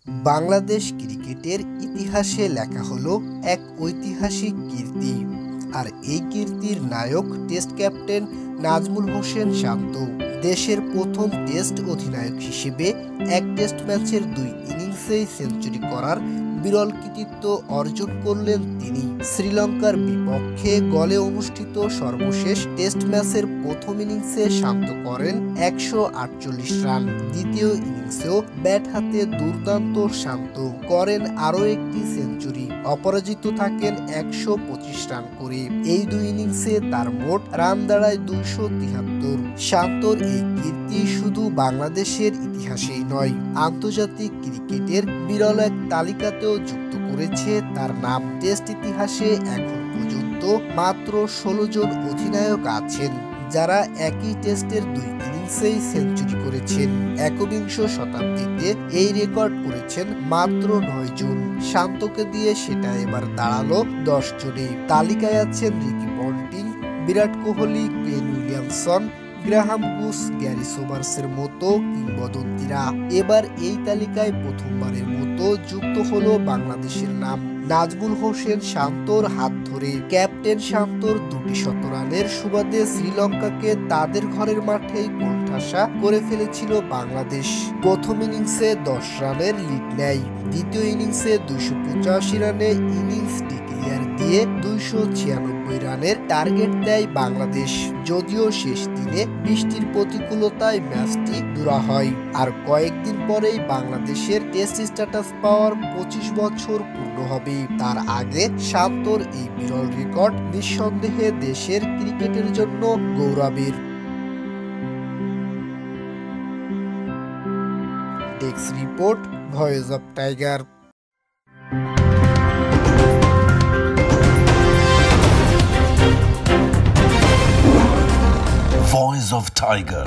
বাংলাদেশ ক্রিকেটের ইতিহাসে লেখা হলো এক ঐতিহাসিক কীর্তি। আর এই কীর্তির নায়ক টেস্ট ক্যাপ্টেন নাজমুল হোসেন শান্ত। দেশের প্রথম টেস্ট অধিনায়ক হিসেবে এক টেস্ট ম্যাচের 2 ইনিংসেই সেঞ্চুরি করার বিরল কৃতিত্ব অর্জন করলেন তিনি। শ্রীলঙ্কার বিপক্ষে গলে অনুষ্ঠিত সর্বশেষ টেস্ট ম্যাচের প্রথম ইনিংসে শান্ত করেন 148 রান। দ্বিতীয় ইনিংসেও ব্যাট হাতে দুর্দান্ত শান্ত করেন আরও একটি সেঞ্চুরি। অপরাজিত থাকেন 125 রান করে। এই 2 ইনিংসে তার মোট রান দাঁড়ায় 273। শান্তর এই কীর্তি শুধু বাংলাদেশের ইতিহাসেই নয়, আন্তর্জাতিক ক্রিকেটের বিরল এক তালিকাতেও যুক্ত করেছে তার নাম। টেস্ট ইতিহাসে এখন পর্যন্ত মাত্র 16 জন অধিনায়ক আছেন যারা একই টেস্টের 2 ইনিংসেই সেঞ্চুরি করেছেন। একবিংশ শতাব্দীতে এই রেকর্ড করেছেন মাত্র 9 জন। শান্তকে দিয়ে সেটা এবার দাঁড়ালো 10 জনে। তালিকায় আছেন Ricky Ponting, Virat Kohli, Kane Williamson, Graham Bush, Garry সোবার্সের মতো কিংবদন্তিরা। এবার এই তালিকায় প্রথমবারের মতো যুক্ত হলো বাংলাদেশের নাম। নাজমুল হোসেন শান্তর হাত ধরে ক্যাপ্টেন শান্তর 2টি শতরানের সুবাদে শ্রীলঙ্কাকে তাদের ঘরের মাঠেই কোণঠাসা করে ফেলেছিল বাংলাদেশ। প্রথম ইনিংসে 10 রানের লিড নেয়। দ্বিতীয় ইনিংসে 285 রানে ইনিংস ডিক্লিয়ার দিয়ে 296 রানের টার্গেট দেয় বাংলাদেশ। যদিও শেষ দিনে বৃষ্টির প্রতিকূলতায় ম্যাচটি ধরা হয়। আর কয়েকদিন পরেই বাংলাদেশের টেস্ট স্ট্যাটাস পাওয়ার 25 বছর পূর্ণ হবে। তার আগে শান্তর এই বিরল রেকর্ড নিঃসন্দেহে দেশের ক্রিকেটের জন্য গৌরবের। Desk report, voice of tiger. Voice of Tiger.